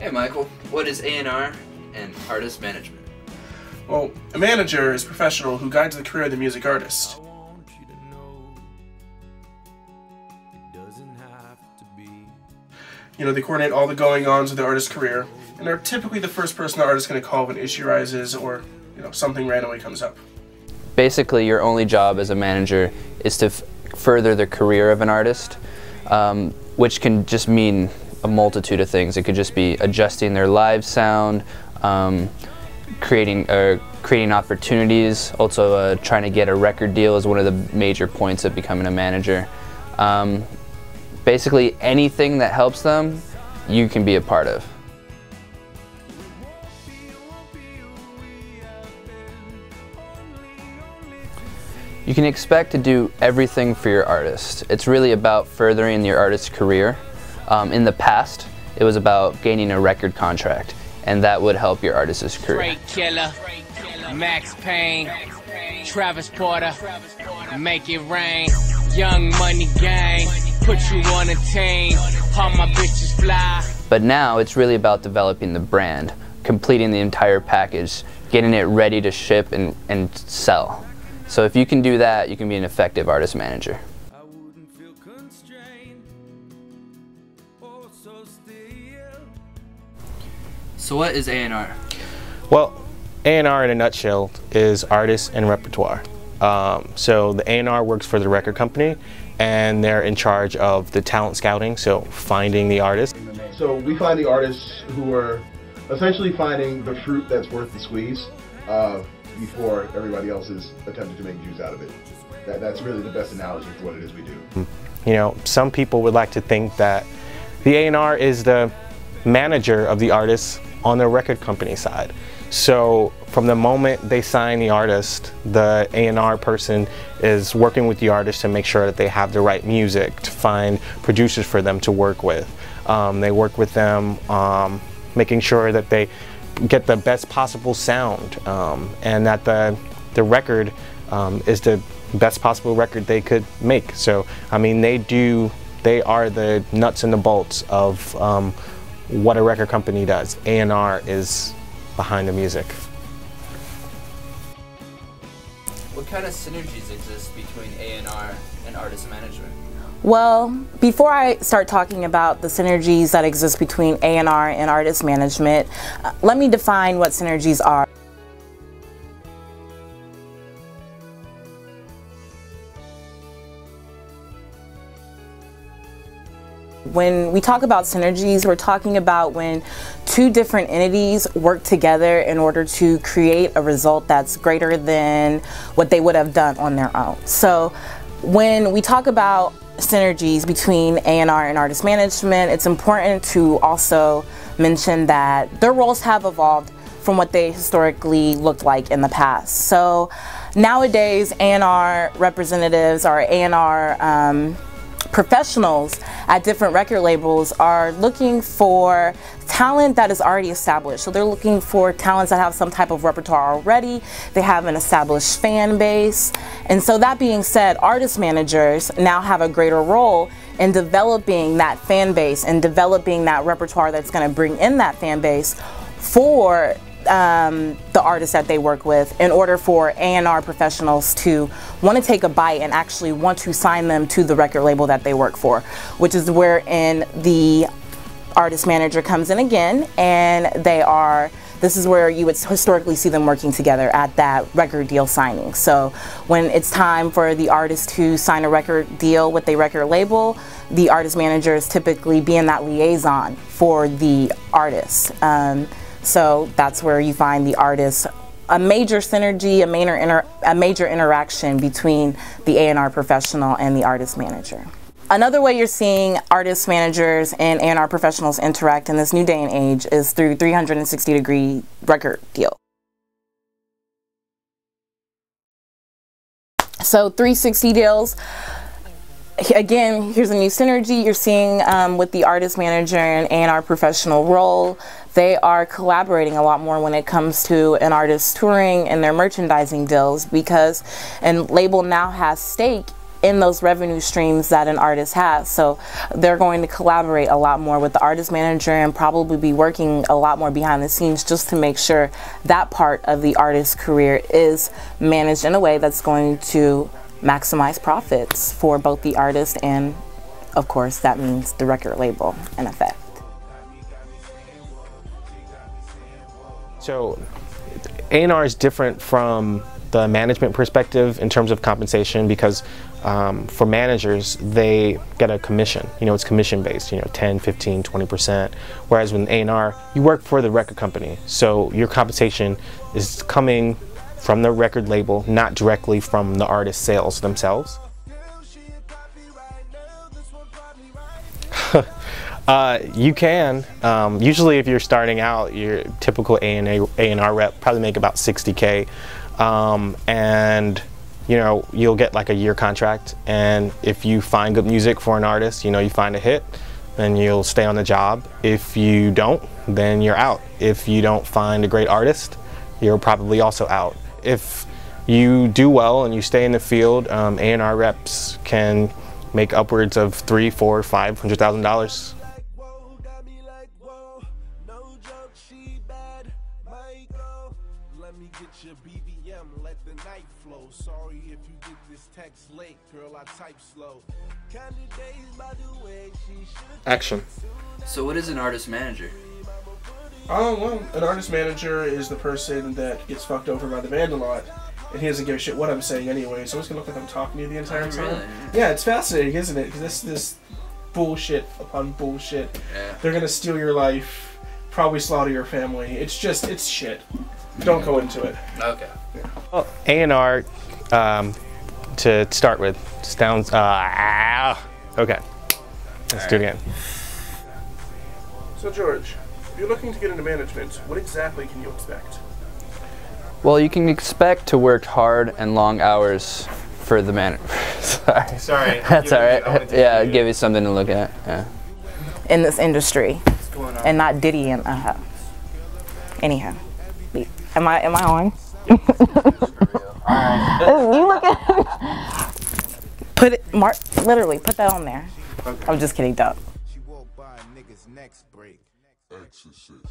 Hey Michael, what is A&R and artist management? Well, a manager is a professional who guides the career of the music artist. They coordinate all the going-ons of the artist's career, and are typically the first person the artist is going to call when an issue arises or, something randomly comes up. Basically, your only job as a manager is to further the career of an artist, which can just mean a multitude of things. It could just be adjusting their live sound, creating opportunities, also trying to get a record deal is one of the major points of becoming a manager. Basically anything that helps them, you can be a part of. You can expect to do everything for your artist. It's really about furthering your artist's career. In the past, it was about gaining a record contract, and that would help your artist's career. Straight Killer, Max Payne, Travis Porter, Make It Rain, Young Money Gang, put you on a team, all my bitches fly. But now it's really about developing the brand, completing the entire package, getting it ready to ship and sell. So if you can do that, you can be an effective artist manager. So what is A&R? Well, A&R in a nutshell is artists and repertoire. So the A&R works for the record company, and they're in charge of the talent scouting, so finding the artist. So we find the artists who are essentially finding the fruit that's worth the squeeze before everybody else is attempting to make juice out of it. That's really the best analogy for what it is we do. Some people would like to think that the A&R is the manager of the artist on the record company side. So from the moment they sign the artist, the A&R person is working with the artist to make sure that they have the right music, to find producers for them to work with. They work with them making sure that they get the best possible sound and that the record is the best possible record they could make. So I mean, they are the nuts and the bolts of what a record company does. A&R is behind the music. What kind of synergies exist between A&R and artist management? Well, before I start talking about the synergies that exist between A&R and artist management, let me define what synergies are. When we talk about synergies, we're talking about when two different entities work together in order to create a result that's greater than what they would have done on their own. So when we talk about synergies between A&R and artist management, it's important to also mention that their roles have evolved from what they historically looked like in the past. So nowadays, A&R representatives or A&R professionals at different record labels are looking for talent that is already established. So they're looking for talents that have some type of repertoire already. They have an established fan base. And so that being said, artist managers now have a greater role in developing that fan base and developing that repertoire that's going to bring in that fan base for the artists that they work with, in order for A&R professionals to want to take a bite and actually want to sign them to the record label that they work for, which is wherein the artist manager comes in again, and this is where you would historically see them working together at that record deal signing. So when it's time for the artist to sign a record deal with a record label, the artist manager is typically being that liaison for the artist. So that's where you find the artist, a major synergy, a major interaction between the A&R professional and the artist manager. Another way you're seeing artist managers and A&R professionals interact in this new day and age is through 360-degree record deal. So 360 deals, again, here's a new synergy you're seeing with the artist manager and A&R professional role. They are collaborating a lot more when it comes to an artist touring and their merchandising deals, because a label now has stake in those revenue streams that an artist has. So they're going to collaborate a lot more with the artist manager and probably be working a lot more behind the scenes just to make sure that part of the artist's career is managed in a way that's going to maximize profits for both the artist and, of course, that means the record label in effect. So A&R is different from the management perspective in terms of compensation because for managers, they get a commission. You know, it's commission based, you know, 10, 15, 20%. Whereas with A&R, you work for the record company. So your compensation is coming from the record label, not directly from the artist sales themselves. You can. Usually if you're starting out, your typical A&R rep probably make about 60K. And you know, you'll get like a year contract, and if you find good music for an artist, you know, you find a hit, then you'll stay on the job. If you don't, then you're out. If you don't find a great artist, you're probably also out. If you do well and you stay in the field, A&R reps can make upwards of $300,000, $400,000, $500,000. Let me get your BBM, let the night flow. Sorry if you get this text late, girl, I type slow. Action. So what is an artist manager? Oh, well, an artist manager is the person that gets fucked over by the band a lot, and he doesn't give a shit what I'm saying anyway, so it's gonna look like I'm talking to you the entire time. Really? Yeah, it's fascinating, isn't it? Because this bullshit upon bullshit. Yeah. They're gonna steal your life, probably slaughter your family. It's just, it's shit. Don't go into it. Okay. Yeah. Well, A&R, to start with, sounds, okay. Let's do it again. So George, if you're looking to get into management, what exactly can you expect? Well, you can expect to work hard and long hours for the manager. Sorry. That's all right. Yeah, give you something to look at. Yeah. In this industry, and not Diddy and anyhow. Am I on? You look at put it, Mark. Literally, put that on there. Okay. I'm just kidding, Doug. She walked by niggas next break. Exorcist.